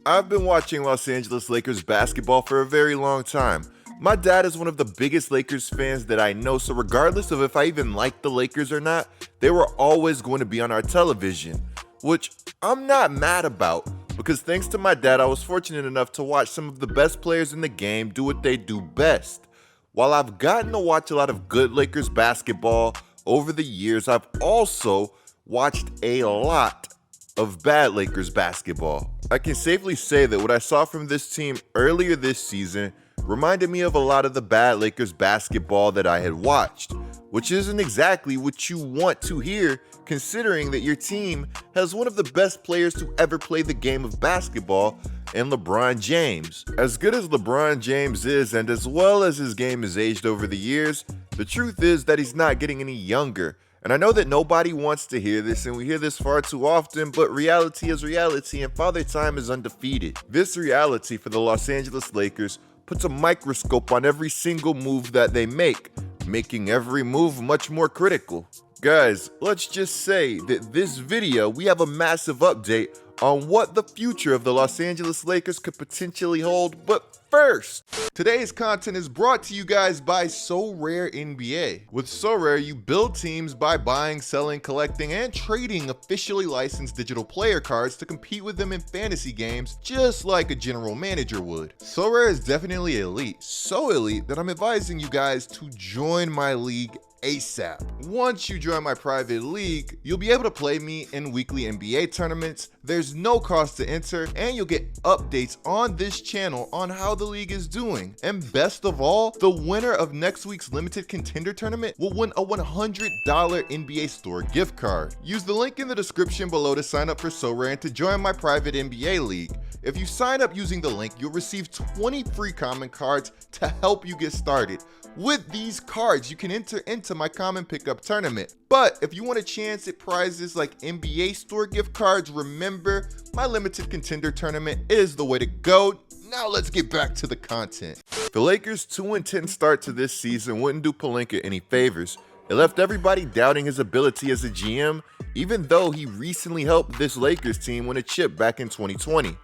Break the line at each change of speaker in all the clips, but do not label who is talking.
I've been watching Los Angeles Lakers basketball for a very long time. My dad is one of the biggest Lakers fans that I know, so regardless of if I even like the Lakers or not, they were always going to be on our television, which I'm not mad about, because thanks to my dad, I was fortunate enough to watch some of the best players in the game do what they do best. While I've gotten to watch a lot of good Lakers basketball over the years, I've also watched a lot of bad Lakers basketball. I can safely say that what I saw from this team earlier this season reminded me of a lot of the bad Lakers basketball that I had watched, which isn't exactly what you want to hear considering that your team has one of the best players to ever play the game of basketball in LeBron James. As good as LeBron James is, and as well as his game has aged over the years, the truth is that he's not getting any younger. And I know that nobody wants to hear this, and we hear this far too often, but reality is reality, and Father Time is undefeated. This reality for the Los Angeles Lakers puts a microscope on every single move that they make, making every move much more critical. Guys, let's just say that this video, we have a massive update on what the future of the Los Angeles Lakers could potentially hold, but first, today's content is brought to you guys by SoRare NBA. With SoRare, you build teams by buying, selling, collecting, and trading officially licensed digital player cards to compete with them in fantasy games, just like a general manager would. SoRare is definitely elite, so elite that I'm advising you guys to join my league ASAP. Once you join my private league, you'll be able to play me in weekly NBA tournaments. There's no cost to enter, and you'll get updates on this channel on how the league is doing. And best of all, the winner of next week's limited contender tournament will win a $100 NBA store gift card. Use the link in the description below to sign up for SoRare and to join my private NBA league. If you sign up using the link, you'll receive 20 free common cards to help you get started. With these cards, you can enter into my common pickup tournament. But if you want a chance at prizes like NBA store gift cards, remember, my limited contender tournament is the way to go. Now let's get back to the content. The Lakers' 2-10 start to this season wouldn't do Pelinka any favors. It left everybody doubting his ability as a GM, even though he recently helped this Lakers team win a chip back in 2020.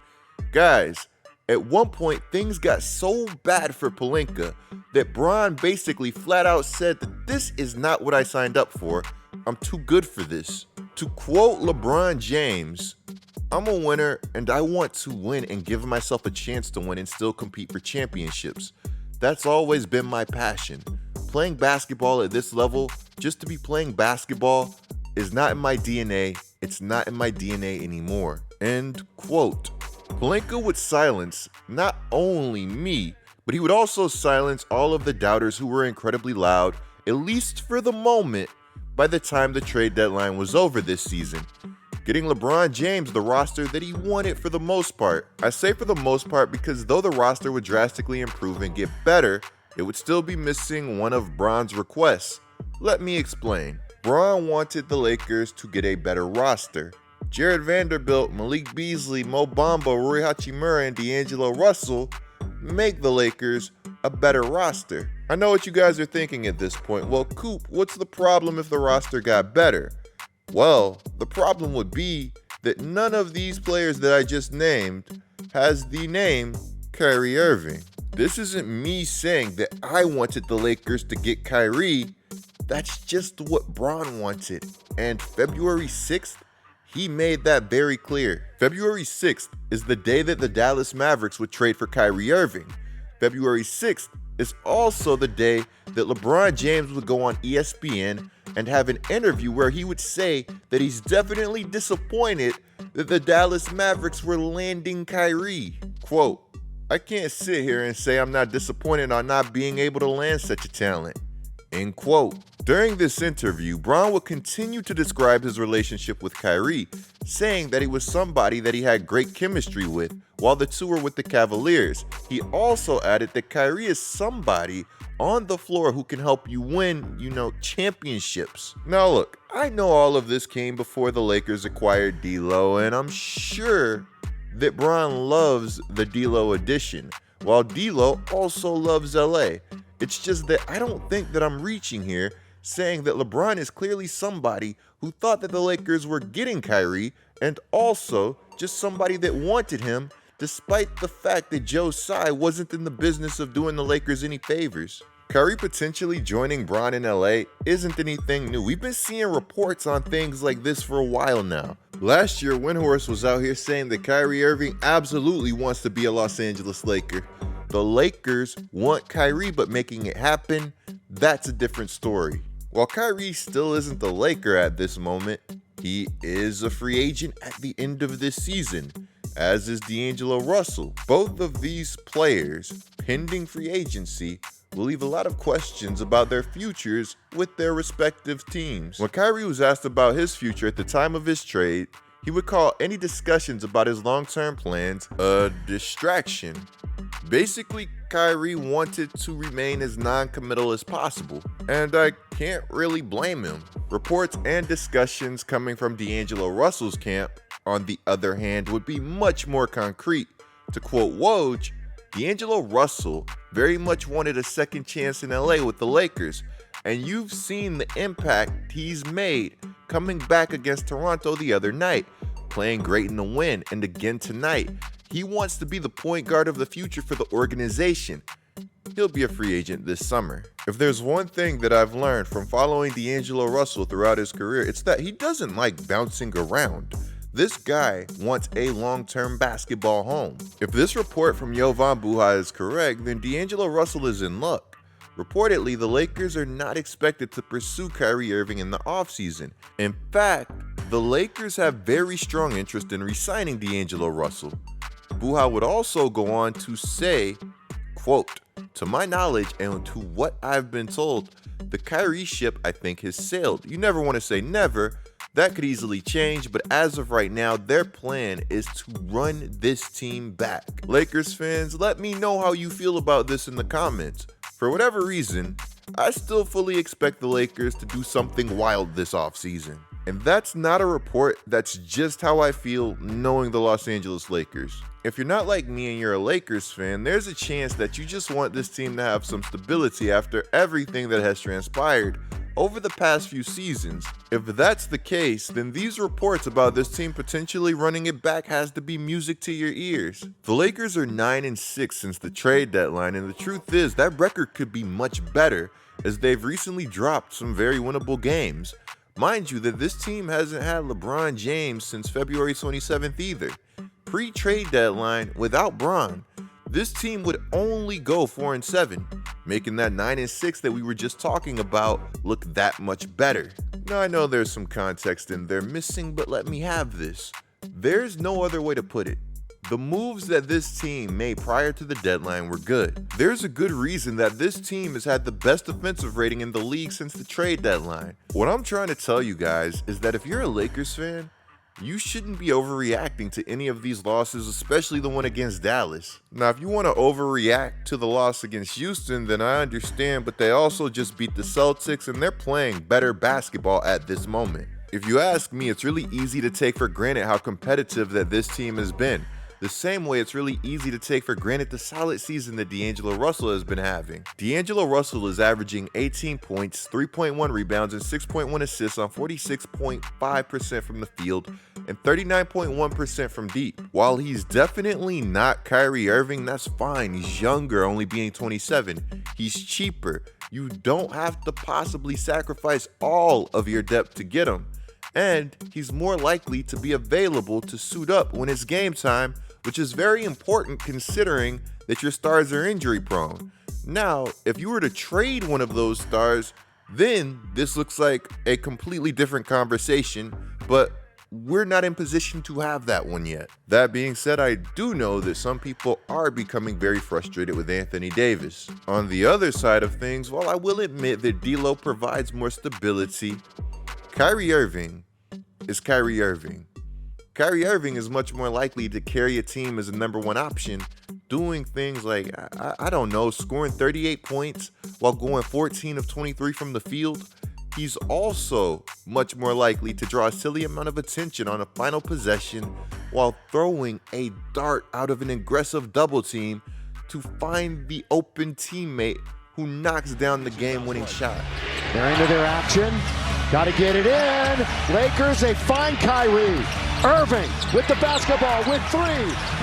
Guys, at one point, things got so bad for Pelinka that Bron basically flat out said that this is not what I signed up for. I'm too good for this. To quote LeBron James, I'm a winner and I want to win and give myself a chance to win and still compete for championships. That's always been my passion. Playing basketball at this level, just to be playing basketball, is not in my DNA. It's not in my DNA anymore. End quote. Pelinka would silence not only me, but he would also silence all of the doubters who were incredibly loud, at least for the moment, by the time the trade deadline was over this season, getting LeBron James the roster that he wanted for the most part. I say for the most part because though the roster would drastically improve and get better, it would still be missing one of Bron's requests. Let me explain. Bron wanted the Lakers to get a better roster. Jared Vanderbilt, Malik Beasley, Mo Bamba, Rui Hachimura, and D'Angelo Russell make the Lakers a better roster. I know what you guys are thinking at this point. Well, Coop, what's the problem if the roster got better? Well, the problem would be that none of these players that I just named has the name Kyrie Irving. This isn't me saying that I wanted the Lakers to get Kyrie. That's just what Bron wanted. And February 6th, he made that very clear. February 6th is the day that the Dallas Mavericks would trade for Kyrie Irving. February 6th is also the day that LeBron James would go on ESPN and have an interview where he would say that he's definitely disappointed that the Dallas Mavericks were landing Kyrie. Quote, I can't sit here and say I'm not disappointed on not being able to land such a talent. End quote. During this interview, Bron would continue to describe his relationship with Kyrie, saying that he was somebody that he had great chemistry with while the two were with the Cavaliers. He also added that Kyrie is somebody on the floor who can help you win, championships. Now look, I know all of this came before the Lakers acquired D'Lo, and I'm sure that Bron loves the D'Lo addition, while D'Lo also loves LA. It's just that I don't think that I'm reaching here saying that LeBron is clearly somebody who thought that the Lakers were getting Kyrie and also just somebody that wanted him despite the fact that Joe Tsai wasn't in the business of doing the Lakers any favors. Kyrie potentially joining Bron in LA isn't anything new. We've been seeing reports on things like this for a while now. Last year, Windhorst was out here saying that Kyrie Irving absolutely wants to be a Los Angeles Laker. The Lakers want Kyrie, but making it happen, that's a different story. While Kyrie still isn't the Laker at this moment, he is a free agent at the end of this season, as is D'Angelo Russell. Both of these players, pending free agency, will leave a lot of questions about their futures with their respective teams. When Kyrie was asked about his future at the time of his trade, he would call any discussions about his long-term plans a distraction. Basically, Kyrie wanted to remain as non-committal as possible, and I can't really blame him. Reports and discussions coming from D'Angelo Russell's camp, on the other hand, would be much more concrete. To quote Woj, D'Angelo Russell very much wanted a second chance in LA with the Lakers, and you've seen the impact he's made coming back against Toronto the other night, playing great in the win, and again tonight. He wants to be the point guard of the future for the organization. He'll be a free agent this summer. If there's one thing that I've learned from following D'Angelo Russell throughout his career, it's that he doesn't like bouncing around. This guy wants a long-term basketball home. If this report from Jovan Buha is correct, then D'Angelo Russell is in luck. Reportedly, the Lakers are not expected to pursue Kyrie Irving in the offseason. In fact, the Lakers have very strong interest in re-signing D'Angelo Russell. Buha would also go on to say, quote, "To my knowledge and to what I've been told, the Kyrie ship I think has sailed. You never want to say never. That could easily change, but as of right now, their plan is to run this team back." Lakers fans, let me know how you feel about this in the comments. For whatever reason, I still fully expect the Lakers to do something wild this offseason. And that's not a report, that's just how I feel knowing the Los Angeles Lakers. If you're not like me and you're a Lakers fan, there's a chance that you just want this team to have some stability after everything that has transpired over the past few seasons. If that's the case, then these reports about this team potentially running it back has to be music to your ears. The Lakers are 9-6 since the trade deadline, and the truth is that record could be much better as they've recently dropped some very winnable games. Mind you that this team hasn't had LeBron James since February 27th either. Pre-trade deadline, without Bron, this team would only go 4-7, making that 9-6 that we were just talking about look that much better. Now I know there's some context in there missing, but let me have this. There's no other way to put it. The moves that this team made prior to the deadline were good. There's a good reason that this team has had the best defensive rating in the league since the trade deadline. What I'm trying to tell you guys is that if you're a Lakers fan, you shouldn't be overreacting to any of these losses, especially the one against Dallas. Now, if you want to overreact to the loss against Houston, then I understand, but they also just beat the Celtics and they're playing better basketball at this moment. If you ask me, it's really easy to take for granted how competitive that this team has been. The same way it's really easy to take for granted the solid season that D'Angelo Russell has been having. D'Angelo Russell is averaging 18 points, 3.1 rebounds, and 6.1 assists on 46.5% from the field and 39.1% from deep. While he's definitely not Kyrie Irving, that's fine. He's younger, only being 27. He's cheaper. You don't have to possibly sacrifice all of your depth to get him. And he's more likely to be available to suit up when it's game time, which is very important considering that your stars are injury prone. Now, if you were to trade one of those stars, then this looks like a completely different conversation, but we're not in position to have that one yet. That being said, I do know that some people are becoming very frustrated with Anthony Davis. On the other side of things, while I will admit that D'Lo provides more stability, Kyrie Irving is Kyrie Irving. Kyrie Irving is much more likely to carry a team as a number one option, doing things like, I don't know, scoring 38 points while going 14 of 23 from the field. He's also much more likely to draw a silly amount of attention on a final possession while throwing a dart out of an aggressive double team to find the open teammate who knocks down the game-winning shot.
They're into their action. Got to get it in. Lakers, they find Kyrie. Irving with the basketball, with 3,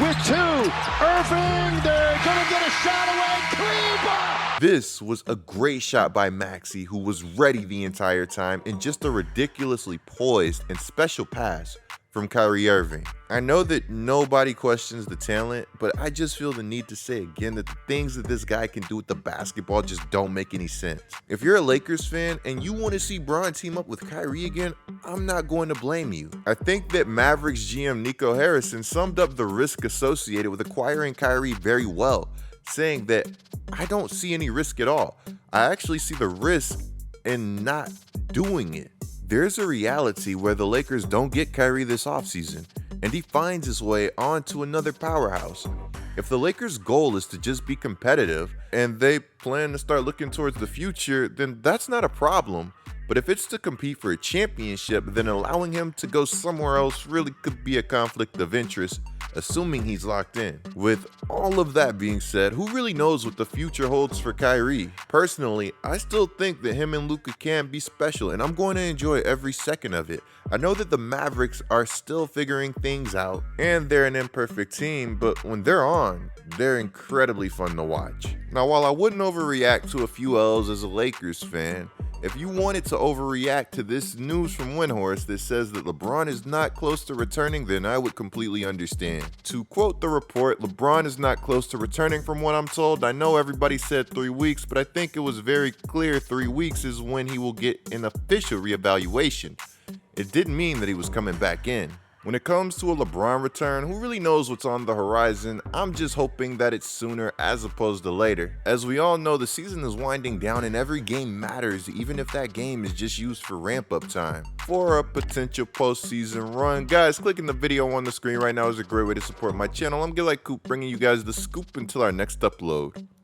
with 2. Irving, they're going to get a shot away. Kleber!
This was a great shot by Maxey, who was ready the entire time, and just a ridiculously poised and special pass from Kyrie Irving. I know that nobody questions the talent, but I just feel the need to say again that the things that this guy can do with the basketball just don't make any sense. If you're a Lakers fan and you want to see Bron team up with Kyrie again, I'm not going to blame you. I think that Mavericks GM Nico Harrison summed up the risk associated with acquiring Kyrie very well, saying that I don't see any risk at all. I actually see the risk in not doing it. There's a reality where the Lakers don't get Kyrie this offseason, and he finds his way onto another powerhouse. If the Lakers' goal is to just be competitive, and they plan to start looking towards the future, then that's not a problem. But if it's to compete for a championship, then allowing him to go somewhere else really could be a conflict of interest, assuming he's locked in. With all of that being said, who really knows what the future holds for Kyrie? Personally, I still think that him and Luka can be special, and I'm going to enjoy every second of it. I know that the Mavericks are still figuring things out, and they're an imperfect team, but when they're on, they're incredibly fun to watch. Now, while I wouldn't overreact to a few L's as a Lakers fan, if you wanted to overreact to this news from Windhorse that says that LeBron is not close to returning, then I would completely understand. To quote the report, LeBron is not close to returning from what I'm told. I know everybody said 3 weeks, but I think it was very clear 3 weeks is when he will get an official reevaluation. It didn't mean that he was coming back in. When it comes to a LeBron return, who really knows what's on the horizon? I'm just hoping that it's sooner as opposed to later. As we all know, the season is winding down and every game matters, even if that game is just used for ramp-up time for a potential postseason run. Guys, clicking the video on the screen right now is a great way to support my channel. I'm GetLikeCoop, bringing you guys the scoop until our next upload.